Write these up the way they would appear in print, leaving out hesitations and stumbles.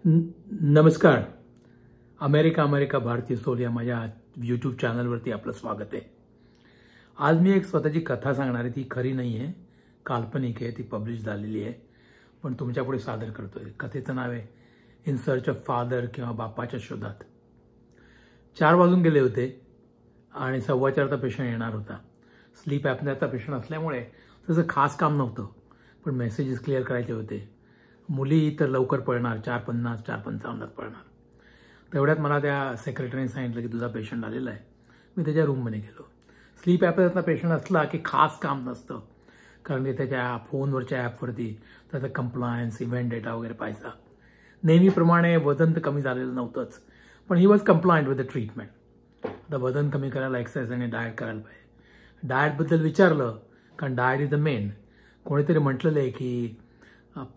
नमस्कार. अमेरिका भारतीय सोल या माझ्या यूट्यूब चॅनलवरती आपलं स्वागत आहे. आज मी एक स्वतःची कथा सांगणार आहे. ती खरी नाही आहे, काल्पनिक आहे, ती पब्लिश झालेली आहे, पण तुमच्यापुढे सादर करतोय. कथेचं नाव आहे इन सर्च ऑफ फादर किंवा बापाच्या शोधात. 4 वाजून गेले होते आणि 4:15चा पेशंट येणार होता. स्लीप ॲपनेचा पेशंट असल्यामुळे तसं खास काम नव्हतं, पण मेसेजेस क्लिअर करायचे होते. मुली तर लवकर पळणार, 4:50 4:55 पळणार. तेवढ्यात मला त्या सेक्रेटरीने सांगितलं की तुझा पेशंट आलेला आहे. मी त्याच्या रूममध्ये गेलो. स्लीप ॲपचा पेशंट असला की खास काम नसतं, कारण की त्याच्या फोनवरच्या ॲपवरती त्याचा कंप्लायन्स, इव्हेंट डेटा वगैरे पाहायचा. नेहमीप्रमाणे वजन तर कमी झालेलं नव्हतंच, पण he was compliant with the treatment. आता वजन कमी करायला एक्सरसाइज आणि डाएट करायला पाहिजे. डाएटबद्दल विचारलं, कारण डाएट इज द मेन. कोणीतरी म्हटलेलं आहे की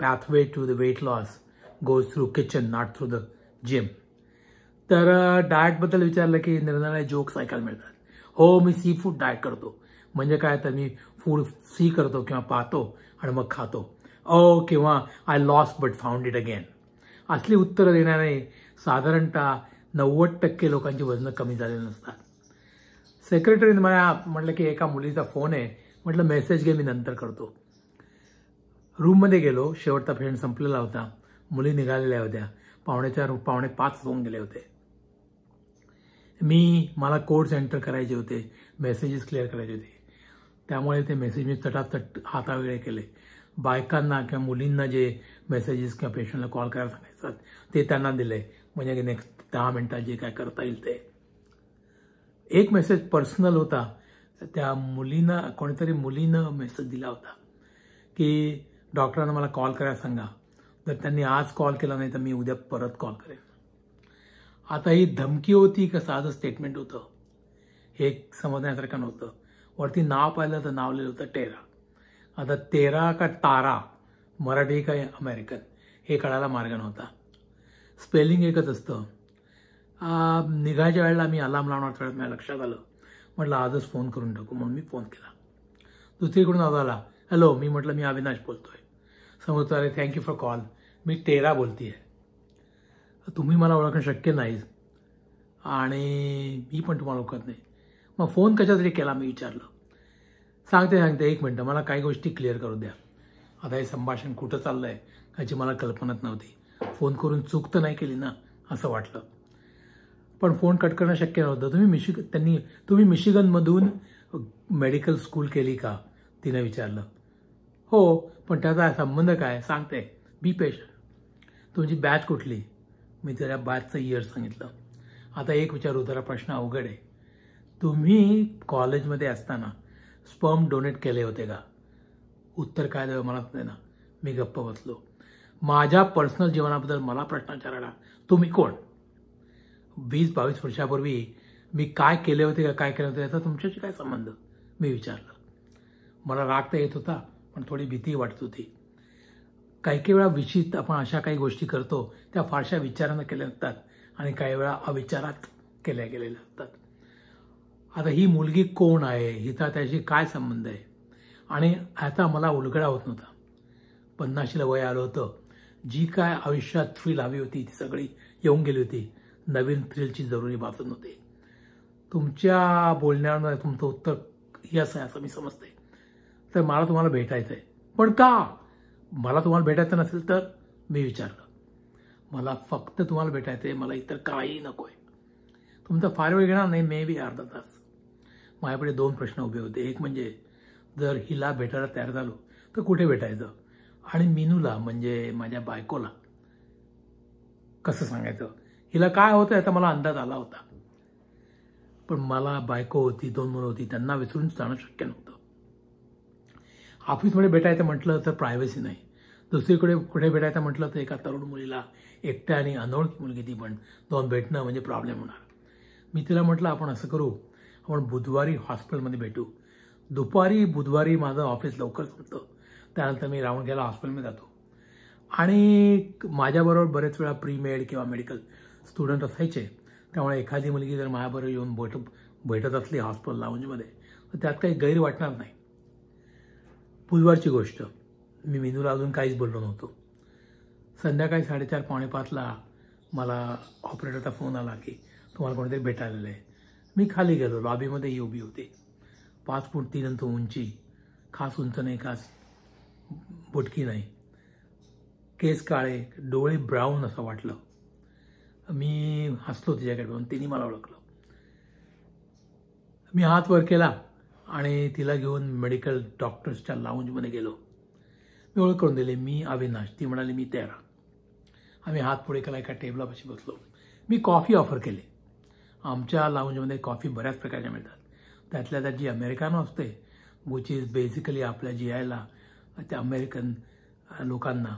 pathway to the weight loss goes through kitchen, not through the gym. तर डाएटबद्दल विचारलं की निरनिराळे जोक्स ऐकायला मिळतात. हो, मी सी फूड डाएट करतो. म्हणजे काय, तर मी फूड सी करतो किंवा पाहतो आणि मग खातो. ओ, किंवा I lost but found it again. असली उत्तरं देणारे साधारणतः 90% लोकांची वजनं कमी झालेली नसतात. सेक्रेटरीने मला म्हटलं की एका मुलीचा फोन आहे. म्हटलं मेसेज घे, मी नंतर करतो. रूममध्ये गेलो. शेवटचा पेशंट संपलेला होता. मुली निघालेल्या होत्या. 4:45 4:45 होऊन गेले होते. मला कोड्स एंटर करायचे होते, मेसेजेस क्लिअर करायचे होते. त्यामुळे ते मेसेज मी चटाचट हातावेगळे केले. बायकांना किंवा मुलींना जे मेसेजेस किंवा पेशंटला कॉल करायला सांगायचं ते त्यांना दिले, म्हणजे नेक्स्ट 10 मिनिटात जे काय करता येईल ते. एक मेसेज पर्सनल होता. त्या कोणीतरी मुलीनं मेसेज दिला होता की डॉक्टरांना मला कॉल करायला सांगा. जर त्यांनी आज कॉल केला नाही तर मी उद्या परत कॉल करेन. आता ही धमकी होती का साधं स्टेटमेंट होतं हे समजण्यासारखं नव्हतं. वरती नाव पाहिलं तर नाव लिहिलं होतं टेरा. आता टेरा का तारा, मराठी का अमेरिकन, हे कळायला मार्ग नव्हता. स्पेलिंग एकच असतं. निघायच्या वेळेला मी अलार्म लावणार वेळेत माझ्या लक्षात आलं. म्हटलं आजच फोन करून टाकू, म्हणून मी फोन केला. दुसरीकडून आवाज आला, हॅलो. मी म्हटलं मी अविनाश बोलतोय. समजतो, अरे थँक्यू फॉर कॉल, मी टेरा बोलतीये. तुम्ही मला ओळखणं शक्य नाही आणि मी पण तुम्हाला ओळखत नाही. मग फोन कशासाठी केला मी विचारलं. सांगते 1 मिनटं, मला काही गोष्टी क्लिअर करू द्या. आता हे संभाषण कुठं चाललं आहे याची मला कल्पनाच नव्हती. फोन करून चूक तर नाही केली ना असं वाटलं, पण फोन कट करणं शक्य नव्हतं. तुम्ही मिशिगनमधून मेडिकल स्कूल केली का, तिने विचारलं. हो, पण त्याचा संबंध काय, सांगते. Be patient. तुमची बॅच कुठली, मी त्याच्या बॅचचं इयर सांगितलं. आता एक विचारू, जरा प्रश्न अवघड आहे. तुम्ही कॉलेजमध्ये असताना स्पर्म डोनेट केले होते का? उत्तर काय द्यावं मला ना. मी गप्प बसलो. माझ्या पर्सनल जीवनाबद्दल मला प्रश्न विचारायला तुम्ही कोण? 20-22 वर्षापूर्वी मी काय केले होते का काय केले होते याचा तुमच्याशी काय संबंध, मी विचारलं. मला राग तर येत होता, पण थोडी भीती वाटत होती. काही वेळा विचित्र आपण अशा काही गोष्टी करतो त्या फारशा विचारानं केल्या असतात आणि काही वेळा अविचारात केल्या गेलेल्या असतात. आता ही मुलगी कोण आहे, हिचा त्याशी काय संबंध आहे, आणि ह्याचा मला उलगडा होत नव्हता. 50शीला वय आलं होतं. जी काय आयुष्यात थ्रिल हवी होती ती सगळी येऊन गेली होती. नवीन थ्रिलची जरुरी भासत नव्हती. तुमच्या बोलण्यावर तुमचं उत्तर यस आहे असं मी समजते. तर मला तुम्हाला भेटायचं आहे. पण का? मला तुम्हाला भेटायचं नसेल तर, मी विचारलं. मला फक्त तुम्हाला भेटायचं आहे, मला इतर काही नको आहे. तुमचा फार वेळ घेणार नाही, मे बी अर्धा तास. माझ्याकडे 2 प्रश्न उभे होते. एक म्हणजे जर हिला भेटायला तयार झालो तर कुठे भेटायचं, आणि मीनूला म्हणजे माझ्या बायकोला कसं सांगायचं. हिला काय होतं याचा मला अंदाज आला होता, पण मला बायको होती, 2 मुलं होती, त्यांना विसरून जाणं शक्य नव्हतं. ऑफिसमध्ये भेटायचं म्हटलं तर प्रायव्हसी नाही. दुसरीकडे कुठे भेटायचं म्हटलं तर एका तरुण मुलीला, एकट्या आणि अनोळखी मुलगी ती पण, 2 भेटणं म्हणजे प्रॉब्लेम होणार. मी तिला म्हटलं आपण असं करू, आपण बुधवारी हॉस्पिटलमध्ये भेटू. बुधवारी माझं ऑफिस लवकर संपतं. त्यानंतर मी राऊंड घ्यायला हॉस्पिटलमध्ये जातो. आणि माझ्याबरोबर बरेच वेळा प्री मेड किंवा मेडिकल स्टुडंट असायचे. त्यामुळे एखादी मुलगी जर माझ्याबरोबर येऊन भेटत असली हॉस्पिटल लाऊंजमध्ये तर त्यात काही गैर वाटणार नाही. बुधवारची गोष्ट. मी मीनूला अजून काहीच बोललो नव्हतो. संध्याकाळी 4:30 पावणे 5ला मला ऑपरेटरचा फोन आला की तुम्हाला कोणीतरी भेटायला आहे. मी खाली गेलो. लॉबीमध्ये ही उभी होती. 5 फूट 3 इंच उंची, खास उंच नाही, खास बुटकी नाही, केस काळे, डोळे ब्राऊन असं वाटलं. मी हसलो तिच्याकडे बघून. तिने मला ओळखलं. मी हात वर केला आणि तिला घेऊन मेडिकल डॉक्टर्सच्या लाऊंजमध्ये गेलो. मी ओळख करून दिली, मी अविनाश. ती म्हणाली मी तेरा. आम्ही हात पुढे केला, एका टेबलापाशी बसलो. मी कॉफी ऑफर केली. आमच्या लाऊंजमध्ये कॉफी बऱ्याच प्रकारच्या मिळतात. त्यातल्या त्यात जी अमेरिकानो असते, विच इज बेसिकली आपल्या जीआयला, त्या अमेरिकन लोकांना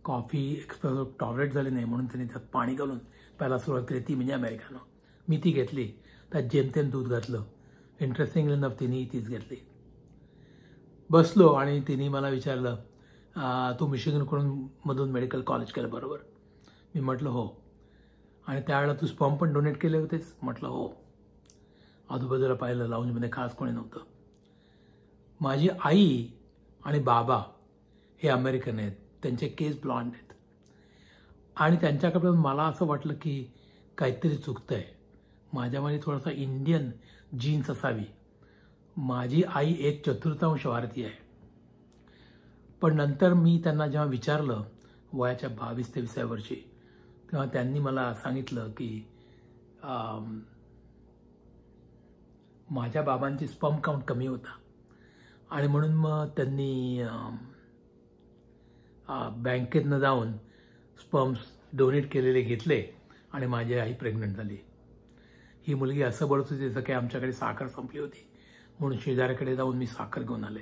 कॉफी एक्सप्रेसो टॉलरेट झाली नाही म्हणून त्यांनी त्यात पाणी घालून पहिला सुरुवात केली, ती म्हणजे अमेरिकानो. मी ती घेतली. त्यात जेमतेम दूध घातलं. इंटरेस्टिंगली इनफ तिनेही तीच घेतली. बसलो आणि तिने मला विचारलं, तू मिशिगनमधून मेडिकल कॉलेज केलं बरोबर? मी म्हटलं हो. आणि त्यावेळेला तू स्पर्म पण डोनेट केले होतेस? म्हटलं हो. आजूबाजूला पाहिलं, लाऊंजमध्ये खास कोणी नव्हतं. माझी आई आणि बाबा हे अमेरिकन आहेत. त्यांचे केस ब्लॉन्ड आहेत. आणि त्यांच्याकडे मला असं वाटलं की काहीतरी चुकतंय. माझ्यामध्ये थोडासा इंडियन जीन्स असावी. माझी आई 1/4 भारतीय आहे. पण नंतर मी त्यांना जेव्हा विचारलं वयाच्या 22-23 वर्षी, तेव्हा त्यांनी मला सांगितलं की माझ्या बाबांची स्पर्म काउंट कमी होता आणि म्हणून मग त्यांनी बँकेतनं जाऊन स्पर्म्स डोनेट केलेले घेतले आणि माझी आई प्रेग्नंट झाली. ही मुलगी असं बोलत होती जसं काही आमच्याकडे साखर संपली होती. म्हणून शेजाऱ्याकडे जाऊन मी साखर घेऊन आले.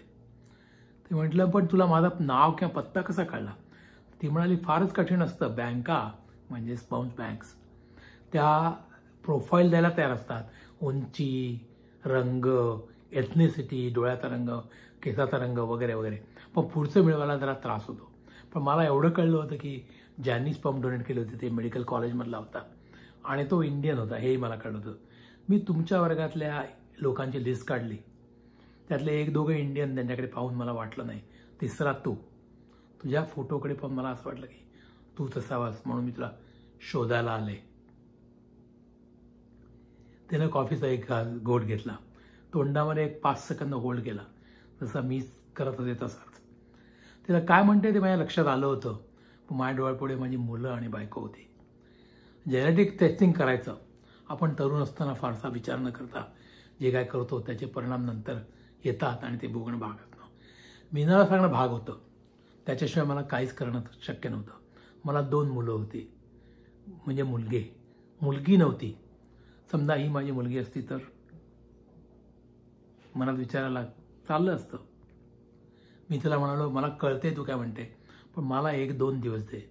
ते म्हटलं, पण तुला माझं नाव किंवा पत्ता कसा कळला? ती म्हणाली, फारच कठीण असतं. बँका म्हणजे स्पर्म बँक्स त्या प्रोफाईल द्यायला तयार असतात. उंची, रंग, एथनिसिटी, डोळ्याचा रंग, केसाचा रंग वगैरे वगैरे. पण पुढचं मिळवायला जरा त्रास होतो. पण मला एवढं कळलं होतं की ज्यांनी स्पर्म डोनेट केले होते ते मेडिकल कॉलेजमधला होता आणि तो इंडियन होता, हेही मला कळलं होतं. मी तुमच्या वर्गातल्या लोकांची लिस्ट काढली. त्यातले 1-2 इंडियन, त्यांच्याकडे पाहून मला वाटलं नाही. तिसरा तू. तुझ्या फोटोकडे पाहून मला असं वाटलं की तूच असावास, म्हणून मी तुला शोधायला आले. त्यानं कॉफीचा एक घोट घेतला. तोंडामध्ये एक 5 सेकंद होल्ड केला, जसा मी करत होते तसाच. तिला काय म्हणते ते माझ्या लक्षात आलं होतं. पण माझ्या डोळ्यापुढे माझी मुलं आणि बायको होती. जेनेटिक टेस्टिंग करायचं. आपण तरुण असताना फारसा विचार न करता जे काय करतो त्याचे परिणाम नंतर येतात आणि ते भोगणं भाग असतं. मीनाला सांगणं भाग होतं. त्याच्याशिवाय मला काहीच करणं शक्य नव्हतं. मला 2 मुलं होती, म्हणजे मुलगी नव्हती. समजा ही माझी मुलगी असती तर मनात विचारायला चाललं असतं. मी तिला म्हणालो, मला कळते तू काय म्हणते, पण मला 1-2 दिवस दे.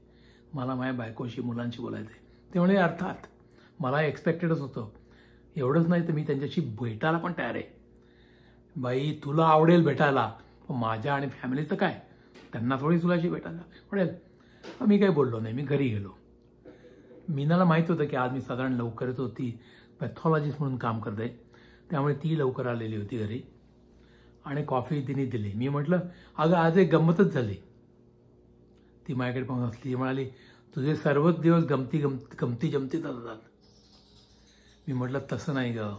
मला माझ्या बायकोशी, मुलांशी बोलायचं आहे. ते म्हणजे अर्थात मला एक्सपेक्टेडच होतं. एवढंच नाही तर मी त्यांच्याशी भेटायला पण तयार आहे. बाई, तुला आवडेल भेटायला, पण माझ्या आणि फॅमिलीचं काय? त्यांना थोडी तुलाशी भेटायला आवडेल. मी काही बोललो नाही. मी घरी गेलो. मीनाला माहीत होतं की आज मी साधारण लवकरच होती, पॅथॉलॉजिस्ट म्हणून काम करते, त्यामुळे ती लवकर आलेली होती घरी आणि कॉफी तिने दिली. मी म्हटलं, अगं आज एक गंमतच झाली. ती माझ्याकडे पाहून हसली. ती म्हणाली, तुझे सर्वच दिवस गमती जमतीत असतात. मी म्हटलं, तसं नाही ग,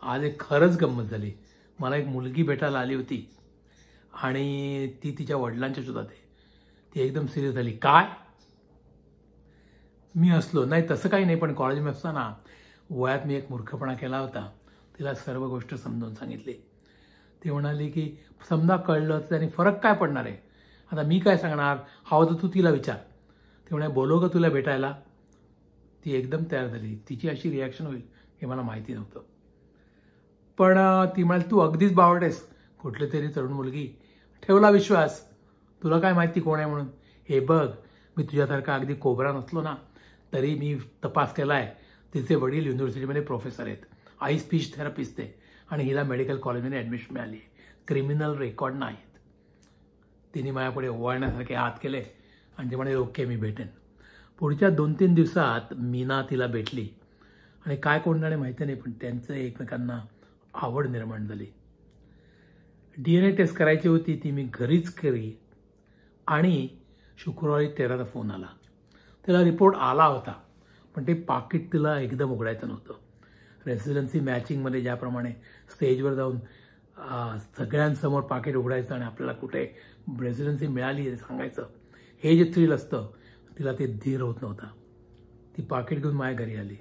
आज एक खरंच गंमत झाली. मला एक मुलगी भेटायला आली होती आणि ती तिच्या वडिलांच्या शोधात आहे. ती एकदम सिरियस झाली. काय? मी हसलो. नाही तसं काही नाही, पण कॉलेजमध्ये असताना वयात मी एक मूर्खपणा केला होता. तिला सर्व गोष्ट समजावून सांगितली. ती म्हणाली की समजा कळलं तर त्याने फरक काय पडणार आहे? आता मी काय सांगणार? हवं तर तू तिला विचार. ती म्हणे, बोलव का तुला भेटायला? ती एकदम तयार झाली. तिची अशी रिॲक्शन होईल हे मला माहिती नव्हतं. पण ती म्हणाली, तू अगदीच बावट आहेस. कुठली तरी तरुण मुलगी, ठेवला विश्वास. तुला काय माहिती कोण आहे म्हणून? हे बघ, मी तुझ्यासारखा अगदी कोबरा नसलो ना तरी मी तपास केला आहे. तिचे वडील युनिव्हर्सिटीमध्ये प्रोफेसर आहेत. आई स्पीच थेरपिस्ट आहे आणि हिला मेडिकल कॉलेजमध्ये ॲडमिशन मिळाली आहे. क्रिमिनल रेकॉर्ड नाहीत. तिने माझ्यापुढे ओवाळण्यासारखे हात केले आणि ते म्हणे, ओके मी भेटेन. पुढच्या 2-3 दिवसात मीना तिला भेटली आणि काय कोणाने माहिती नाही, पण त्यांचं एकमेकांना आवड निर्माण झाली. DNA टेस्ट करायची होती, ती मी घरीच केली आणि शुक्रवारी 13चा फोन आला. तिला रिपोर्ट आला होता, पण ते पाकिट तिला एकदम उघडायचं नव्हतं. रेसिडेन्सी मॅचिंगमध्ये ज्याप्रमाणे स्टेजवर जाऊन सगळ्यांसमोर पाकिट उघडायचं आणि आपल्याला कुठे रेसिडेन्सी मिळाली हे सांगायचं, हे जे थ्रिल असतं, तिला ते धीर होत नव्हता. ती पाकिट घेऊन माझ्या घरी आली.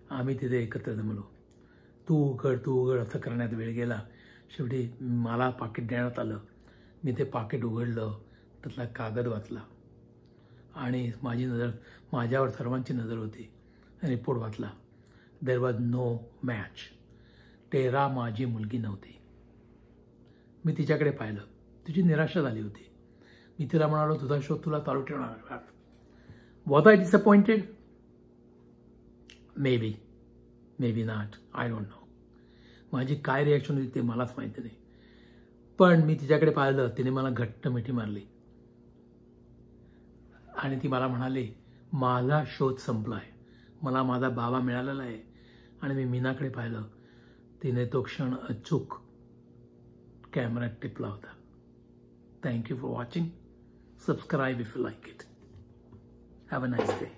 आम्ही तिथे एकत्र जमलो. तू उघड असं करण्यात वेळ गेला. शेवटी मला पाकिट देण्यात आलं. मी ते पाकिट उघडलं, त्यातला कागद वाचला आणि माझ्यावर सर्वांची नजर होती. रिपोर्ट वाचला. There was no match. टेरा माझी मुलगी नव्हती. मी तिच्याकडे पाहिलं. तिची निराशा झाली होती. मी तिला म्हणालो, तुझा शोध तुला चालू ठेवणार. Was I disappointed? May be not. I don't know. माझी काय रिॲक्शन होती ते मलाच माहिती नाही. पण मी तिच्याकडे पाहिलं. तिने मला घट्ट मिठी मारली आणि ती मला म्हणाली, माझा शोध संपला आहे. मला माझा बाबा मिळालेला आहे. आणि मी मीनाकडे पाहिलं. तिने तो क्षण अचूक कॅमेऱ्यात टिपला होता. Thank you for watching. Subscribe if you like it. Have a nice day.